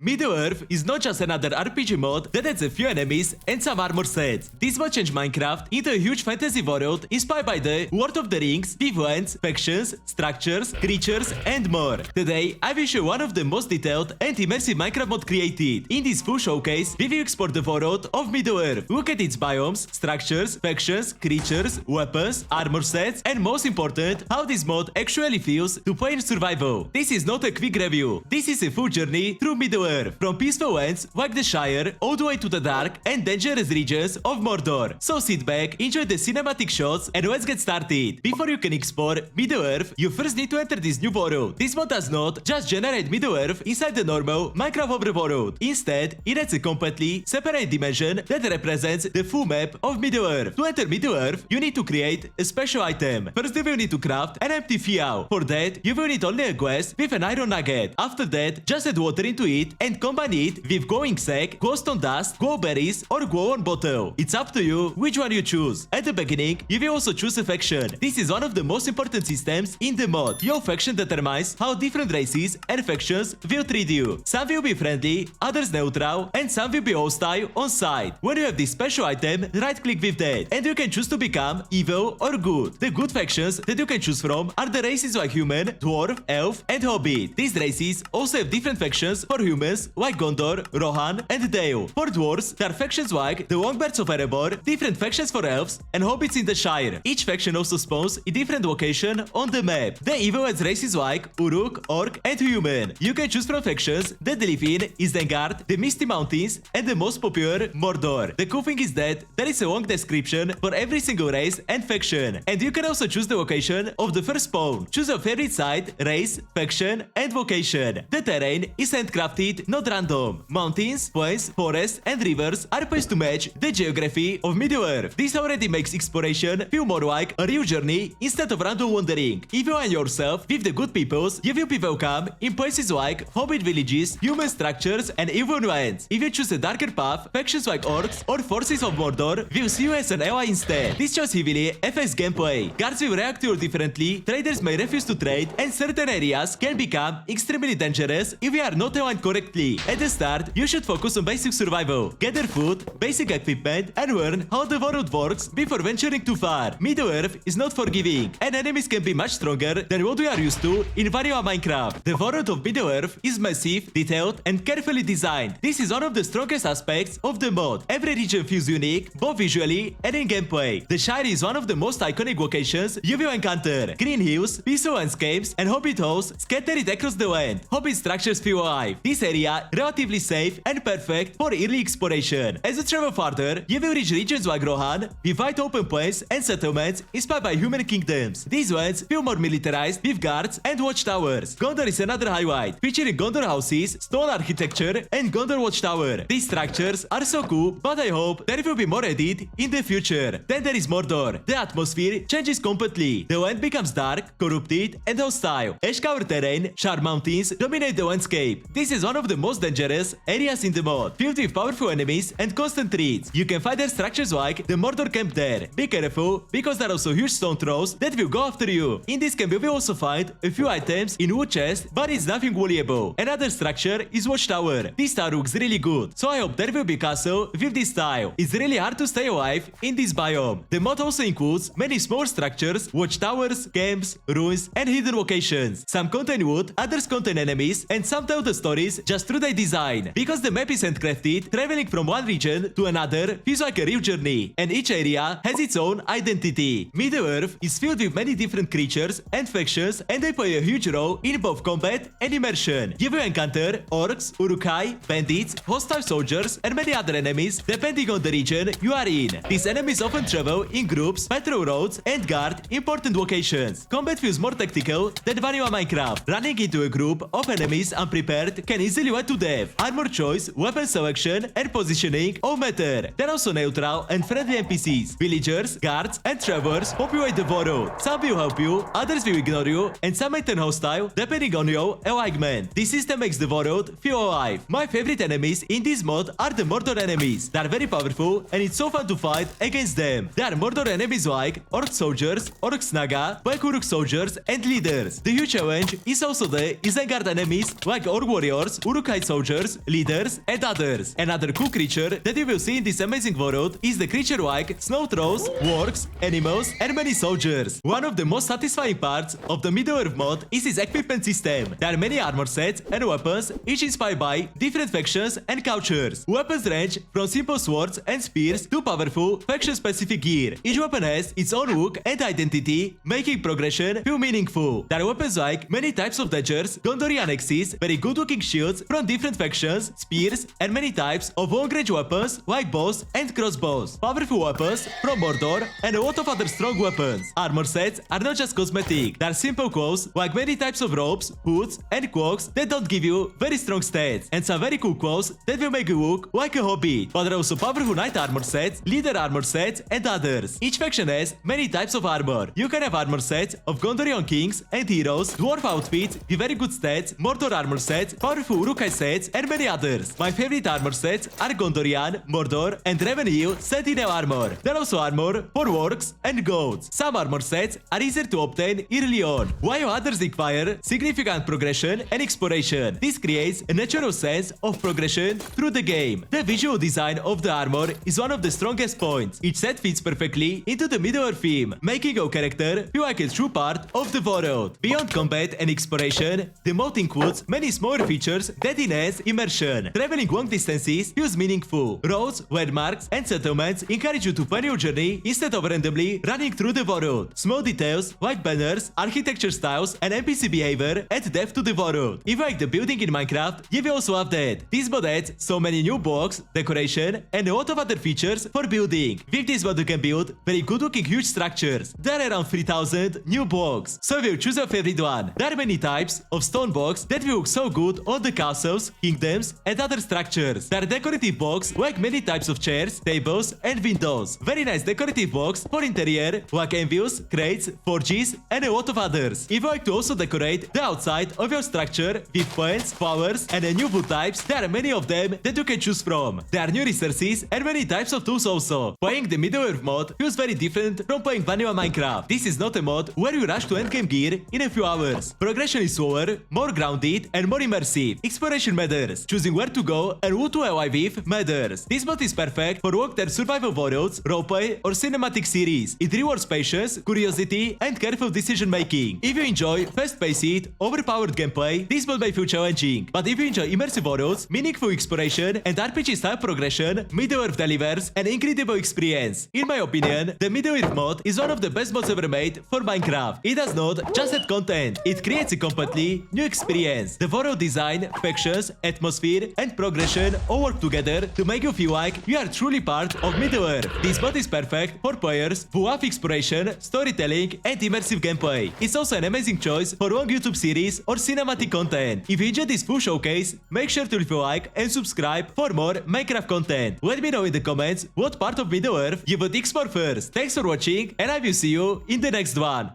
Middle-earth is not just another RPG mod that adds a few enemies and some armor sets. This mod changed Minecraft into a huge fantasy world inspired by the World of the Rings, events, factions, structures, creatures, and more. Today, I will show one of the most detailed and immersive Minecraft mod created. In this full showcase, we will explore the world of Middle-earth, look at its biomes, structures, factions, creatures, weapons, armor sets, and most important, how this mod actually feels to play in survival. This is not a quick review. This is a full journey through Middle-earth, from peaceful lands like the Shire all the way to the dark and dangerous regions of Mordor. So sit back, enjoy the cinematic shots, and let's get started. Before you can explore Middle-earth, you first need to enter this new world. This mod does not just generate Middle-earth inside the normal Minecraft overworld. Instead, it adds a completely separate dimension that represents the full map of Middle-earth. To enter Middle-earth, you need to create a special item. First, you will need to craft an empty fial. For that, you will need only a glass with an iron nugget. After that, just add water into it and combine it with glowing sack, glowstone dust, glow berries, or glow on bottle. It's up to you which one you choose. At the beginning, you will also choose a faction. This is one of the most important systems in the mod. Your faction determines how different races and factions will treat you. Some will be friendly, others neutral, and some will be hostile on site. When you have this special item, right click with that, and you can choose to become evil or good. The good factions that you can choose from are the races like human, dwarf, elf, and hobbit. These races also have different factions for humans like Gondor, Rohan, and Dale. For dwarves, there are factions like the Longbirds of Erebor, different factions for elves, and hobbits in the Shire. Each faction also spawns a different location on the map. The evil has races like Uruk, Orc, and human. You can choose from factions that live in Isengard, the Misty Mountains, and the most popular, Mordor. The cool thing is that there is a long description for every single race and faction, and you can also choose the location of the first spawn. Choose your favorite site, race, faction, and location. The terrain is handcrafted, not random. Mountains, plains, forests, and rivers are placed to match the geography of Middle-earth. This already makes exploration feel more like a real journey instead of random wandering. If you align yourself with the good peoples, you will be welcome in places like hobbit villages, human structures, and even lands. If you choose a darker path, factions like orcs or forces of Mordor will see you as an ally instead. This shows heavily affects gameplay. Guards will react to you differently, traders may refuse to trade, and certain areas can become extremely dangerous if you are not aligned correctly. At the start, you should focus on basic survival, gather food, basic equipment, and learn how the world works before venturing too far. Middle-earth is not forgiving, and enemies can be much stronger than what we are used to in vanilla Minecraft. The world of Middle-earth is massive, detailed, and carefully designed. This is one of the strongest aspects of the mod. Every region feels unique, both visually and in gameplay. The Shire is one of the most iconic locations you will encounter. Green hills, peaceful landscapes, and hobbit halls scattered across the land. Hobbit structures feel alive. This area relatively safe and perfect for early exploration. As you travel farther, you will reach regions like Rohan, with wide open plains and settlements inspired by human kingdoms. These lands feel more militarized with guards and watchtowers. Gondor is another highlight, featuring Gondor houses, stone architecture, and Gondor watchtower. These structures are so cool, but I hope there will be more added in the future. Then there is Mordor. The atmosphere changes completely. The land becomes dark, corrupted, and hostile. Ash-covered terrain, sharp mountains dominate the landscape. This is one of the most dangerous areas in the mod, filled with powerful enemies and constant threats. You can find their structures like the Mordor camp there. Be careful, because there are also huge stone throws that will go after you. In this camp you will also find a few items in wood chest, but it's nothing valuable. Another structure is watchtower. This tower looks really good, so I hope there will be castle with this style. It's really hard to stay alive in this biome. The mod also includes many small structures, watchtowers, camps, ruins, and hidden locations. Some contain wood, others contain enemies, and some tell the stories just through their design. Because the map is handcrafted, traveling from one region to another feels like a real journey, and each area has its own identity. Middle-earth is filled with many different creatures and factions, and they play a huge role in both combat and immersion. You will encounter orcs, urukai, bandits, hostile soldiers, and many other enemies depending on the region you are in. These enemies often travel in groups, patrol roads, and guard important locations. Combat feels more tactical than vanilla Minecraft. Running into a group of enemies unprepared can easily lead to death. Armor choice, weapon selection, and positioning all matter. There are also neutral and friendly NPCs. Villagers, guards, and travelers populate the world. Some will help you, others will ignore you, and some may turn hostile depending on your alignment. This system makes the world feel alive. My favorite enemies in this mod are the Mordor enemies. They are very powerful, and it's so fun to fight against them. There are Mordor enemies like Orc soldiers, Orc Snaga, Black Uruk soldiers, and leaders. The huge challenge is also the Isengard enemies like Orc warriors, Uruk Uruk-hai soldiers, leaders, and others. Another cool creature that you will see in this amazing world is the creature like snow trolls, wargs, animals, and many soldiers. One of the most satisfying parts of the Middle-earth mod is its equipment system. There are many armor sets and weapons, each inspired by different factions and cultures. Weapons range from simple swords and spears to powerful faction-specific gear. Each weapon has its own hook and identity, making progression feel meaningful. There are weapons like many types of daggers, Gondorian axes, very good-looking shields from different factions, spears, and many types of long-range weapons like bows and crossbows. Powerful weapons from Mordor, and a lot of other strong weapons. Armor sets are not just cosmetic. They are simple clothes like many types of robes, hoods, and cloaks that don't give you very strong stats, and some very cool clothes that will make you look like a hobbit. But there are also powerful knight armor sets, leader armor sets, and others. Each faction has many types of armor. You can have armor sets of Gondorian kings and heroes, dwarf outfits with very good stats, Mordor armor sets, powerful Uruk-hai sets, and many others. My favorite armor sets are Gondorian, Mordor, and Revenue Sentinel armor. There are also armor for orcs and goats. Some armor sets are easier to obtain early on, while others require significant progression and exploration. This creates a natural sense of progression through the game. The visual design of the armor is one of the strongest points. Each set fits perfectly into the Middle-earth theme, making your character feel like a true part of the world. Beyond combat and exploration, the mod includes many smaller features that enhance immersion. Traveling long distances feels meaningful. Roads, landmarks, and settlements encourage you to plan your journey instead of randomly running through the world. Small details like banners, architecture styles, and NPC behavior add depth to the world. If you like the building in Minecraft, you will also have that. This mod adds so many new blocks, decoration, and a lot of other features for building. With this mod you can build very good looking huge structures. There are around 3000 new blocks, so you will choose your favorite one. There are many types of stone blocks that will look so good on the castles, kingdoms, and other structures. There are decorative blocks like many types of chairs, tables, and windows. Very nice decorative blocks for interior like anvils, crates, forges, and a lot of others. If you like to also decorate the outside of your structure with plants, flowers, and new wood types, there are many of them that you can choose from. There are new resources and many types of tools also. Playing the Middle-earth mod feels very different from playing vanilla Minecraft. This is not a mod where you rush to endgame gear in a few hours. Progression is slower, more grounded, and more immersive. Exploration matters. Choosing where to go and who to ally with matters. This mod is perfect for long-term survival worlds, roleplay, or cinematic series. It rewards patience, curiosity, and careful decision making. If you enjoy fast-paced, overpowered gameplay, this mod may feel challenging. But if you enjoy immersive worlds, meaningful exploration, and RPG-style progression, Middle-earth delivers an incredible experience. In my opinion, the Middle-earth mod is one of the best mods ever made for Minecraft. It does not just add content, it creates a completely new experience. The world design, factions, atmosphere, and progression all work together to make you feel like you are truly part of Middle-earth. This mod is perfect for players who love exploration, storytelling, and immersive gameplay. It's also an amazing choice for long YouTube series or cinematic content. If you enjoyed this full showcase, make sure to leave a like and subscribe for more Minecraft content. Let me know in the comments what part of Middle-earth you would explore first. Thanks for watching, and I will see you in the next one.